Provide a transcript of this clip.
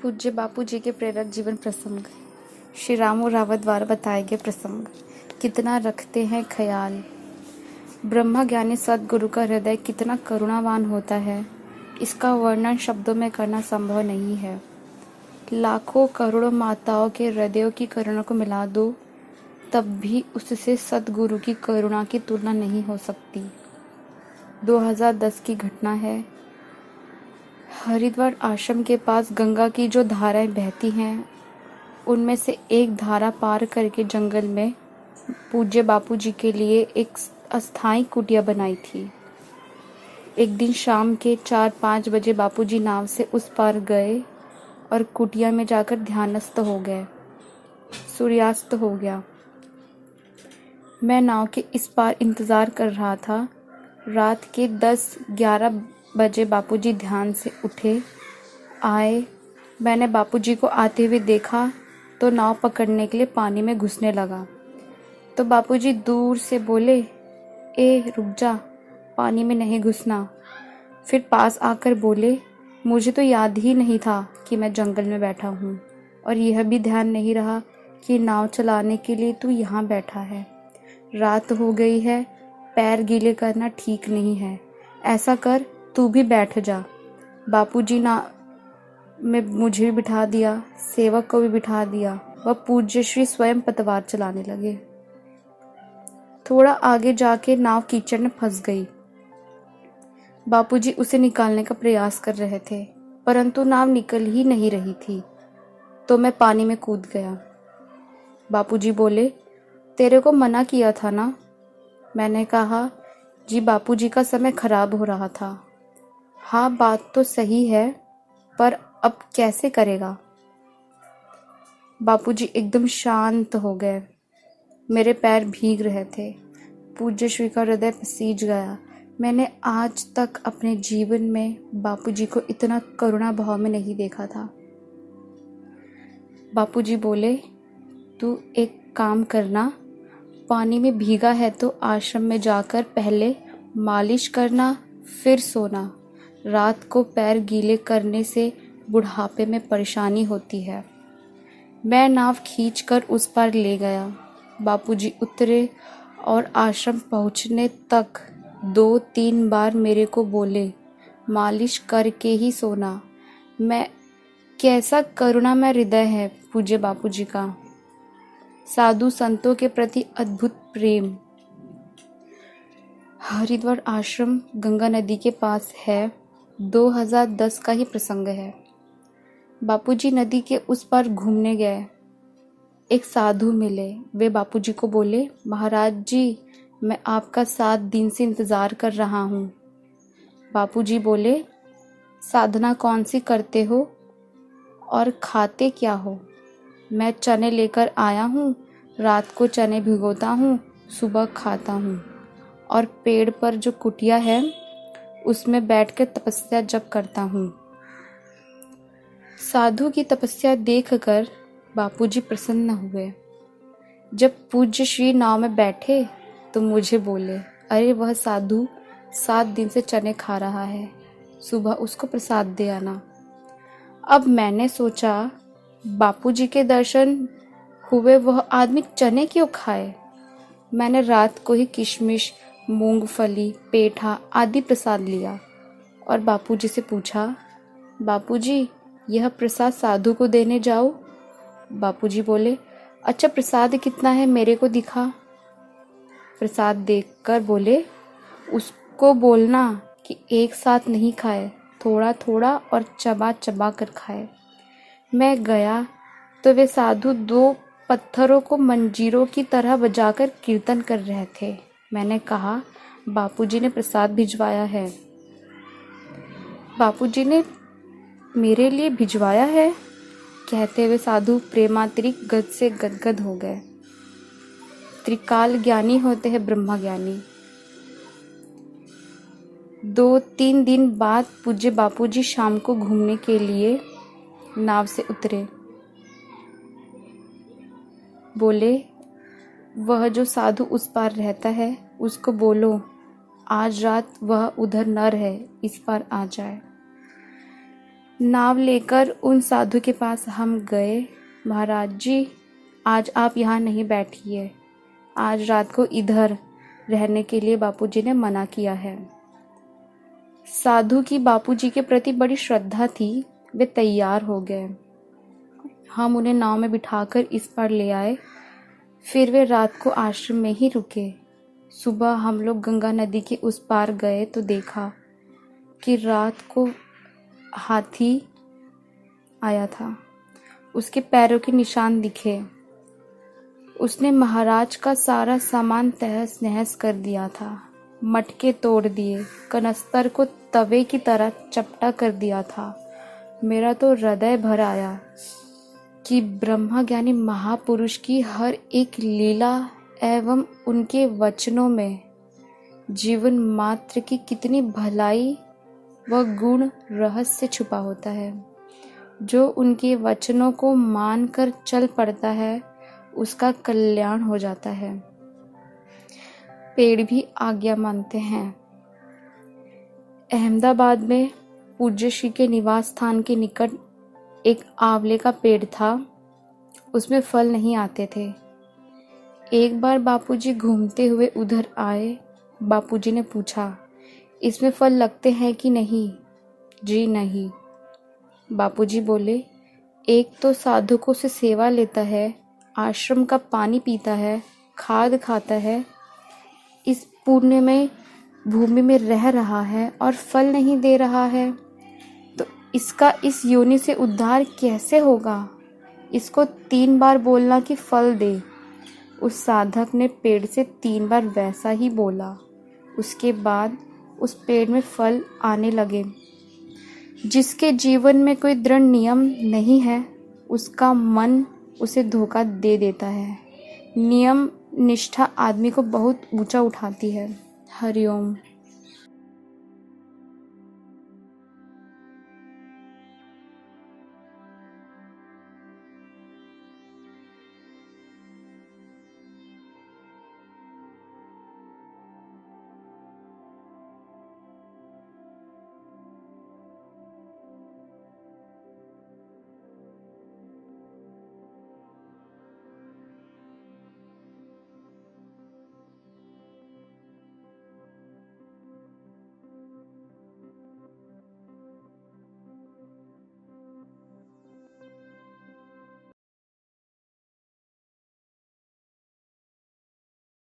पूज्य बापू जी के प्रेरक जीवन प्रसंग। श्री रामू रावत द्वारा बताए गए प्रसंग। कितना रखते हैं ख्याल। ब्रह्म ज्ञानी सद्गुरु का हृदय कितना करुणावान होता है, इसका वर्णन शब्दों में करना संभव नहीं है। लाखों करोड़ों माताओं के हृदयों की करुणा को मिला दो, तब भी उससे सद्गुरु की करुणा की तुलना नहीं हो सकती। 2010 की घटना है। हरिद्वार आश्रम के पास गंगा की जो धाराएं बहती हैं, उनमें से एक धारा पार करके जंगल में पूज्य बापू जी के लिए एक अस्थायी कुटिया बनाई थी। एक दिन शाम के 4-5 बजे बापू जी नाव से उस पार गए और कुटिया में जाकर ध्यानस्थ हो गए। सूर्यास्त हो गया। मैं नाव के इस पार इंतजार कर रहा था। रात के 10-11 बजे बापूजी ध्यान से उठे आए। मैंने बापूजी को आते हुए देखा तो नाव पकड़ने के लिए पानी में घुसने लगा, तो बापूजी दूर से बोले, ए रुक जा, पानी में नहीं घुसना। फिर पास आकर बोले, मुझे तो याद ही नहीं था कि मैं जंगल में बैठा हूँ, और यह भी ध्यान नहीं रहा कि नाव चलाने के लिए तू यहाँ बैठा है। रात हो गई है, पैर गीले करना ठीक नहीं है। ऐसा कर, तू भी बैठ जा। बापूजी में मुझे भी बिठा दिया, सेवक को भी बिठा दिया। वह पूज्य श्री स्वयं पतवार चलाने लगे। थोड़ा आगे जाके नाव कीचड़ में फंस गई। बापूजी उसे निकालने का प्रयास कर रहे थे, परंतु नाव निकल ही नहीं रही थी, तो मैं पानी में कूद गया। बापूजी बोले, तेरे को मना किया था ना। मैंने कहा, जी बापूजी का समय खराब हो रहा था। हाँ, बात तो सही है, पर अब कैसे करेगा। बापूजी एकदम शांत हो गए। मेरे पैर भीग रहे थे। पूज्य श्री का हृदय पसीज गया। मैंने आज तक अपने जीवन में बापूजी को इतना करुणा भाव में नहीं देखा था। बापूजी बोले, तू एक काम करना, पानी में भीगा है तो आश्रम में जाकर पहले मालिश करना, फिर सोना। रात को पैर गीले करने से बुढ़ापे में परेशानी होती है। मैं नाव खींचकर उस पार ले गया। बापूजी उतरे और आश्रम पहुंचने तक 2-3 बार मेरे को बोले, मालिश करके ही सोना। मैं कैसा करुणामय हृदय है पूज्य बापूजी का। साधु संतों के प्रति अद्भुत प्रेम। हरिद्वार आश्रम गंगा नदी के पास है। 2010 का ही प्रसंग है। बापूजी नदी के उस पार घूमने गए। एक साधु मिले। वे बापूजी को बोले, महाराज जी, मैं आपका 7 दिन से इंतज़ार कर रहा हूँ। बापूजी बोले, साधना कौन सी करते हो और खाते क्या हो। मैं चने लेकर आया हूँ। रात को चने भिगोता हूँ, सुबह खाता हूँ, और पेड़ पर जो कुटिया है उसमें बैठकर तपस्या जप करता हूँ। साधु की तपस्या देखकर बापूजी प्रसन्न हुए। जब पूज्य श्री नाव में बैठे तो मुझे बोले, अरे वह साधु 7 दिन से चने खा रहा है, सुबह उसको प्रसाद दे आना। अब मैंने सोचा, बापूजी के दर्शन हुए, वह आदमी चने क्यों खाए। मैंने रात को ही किशमिश, मूंगफली, पेठा आदि प्रसाद लिया और बापूजी से पूछा, बापूजी यह प्रसाद साधु को देने जाओ। बापूजी बोले, अच्छा प्रसाद कितना है, मेरे को दिखा। प्रसाद देखकर बोले, उसको बोलना कि एक साथ नहीं खाए, थोड़ा थोड़ा और चबा चबा कर खाए। मैं गया तो वे साधु 2 पत्थरों को मंजीरों की तरह बजाकर कीर्तन कर रहे थे। मैंने कहा, बापूजी ने प्रसाद भिजवाया है। बापूजी ने मेरे लिए भिजवाया है, कहते हुए साधु प्रेमातिरिक्त गद से गदगद हो गए। त्रिकाल ज्ञानी होते हैं ब्रह्म ज्ञानी। 2-3 दिन बाद पूज्य बापूजी शाम को घूमने के लिए नाव से उतरे। बोले, वह जो साधु उस पार रहता है उसको बोलो, आज रात वह उधर न रहे, इस पार आ जाए। नाव लेकर उन साधु के पास हम गए। महाराज जी, आज आप यहाँ नहीं बैठिए, आज रात को इधर रहने के लिए बापूजी ने मना किया है। साधु की बापूजी के प्रति बड़ी श्रद्धा थी। वे तैयार हो गए। हम उन्हें नाव में बिठाकर इस पार ले आए। फिर वे रात को आश्रम में ही रुके। सुबह हम लोग गंगा नदी के उस पार गए तो देखा कि रात को हाथी आया था। उसके पैरों के निशान दिखे। उसने महाराज का सारा सामान तहस नहस कर दिया था। मटके तोड़ दिए, कनस्तर को तवे की तरह चपटा कर दिया था। मेरा तो हृदय भर आया कि ब्रह्म ज्ञानी महापुरुष की हर एक लीला एवं उनके वचनों में जीवन मात्र की कितनी भलाई व गुण रहस्य छुपा होता है। जो उनके वचनों को मानकर चल पड़ता है उसका कल्याण हो जाता है। पेड़ भी आज्ञा मानते हैं। अहमदाबाद में पूज्य श्री के निवास स्थान के निकट एक आंवले का पेड़ था। उसमें फल नहीं आते थे। एक बार बापूजी घूमते हुए उधर आए। बापूजी ने पूछा, इसमें फल लगते हैं कि नहीं? जी नहीं। बापूजी बोले, एक तो साधुकों से सेवा लेता है, आश्रम का पानी पीता है, खाद खाता है, इस पुण्यमय भूमि में रह रहा है और फल नहीं दे रहा है, तो इसका इस योनि से उद्धार कैसे होगा? इसको 3 बार बोलना कि फल दे। उस साधक ने पेड़ से 3 बार वैसा ही बोला। उसके बाद उस पेड़ में फल आने लगे। जिसके जीवन में कोई दृढ़ नियम नहीं है, उसका मन उसे धोखा दे देता है। नियम निष्ठा आदमी को बहुत ऊंचा उठाती है। हरिओम।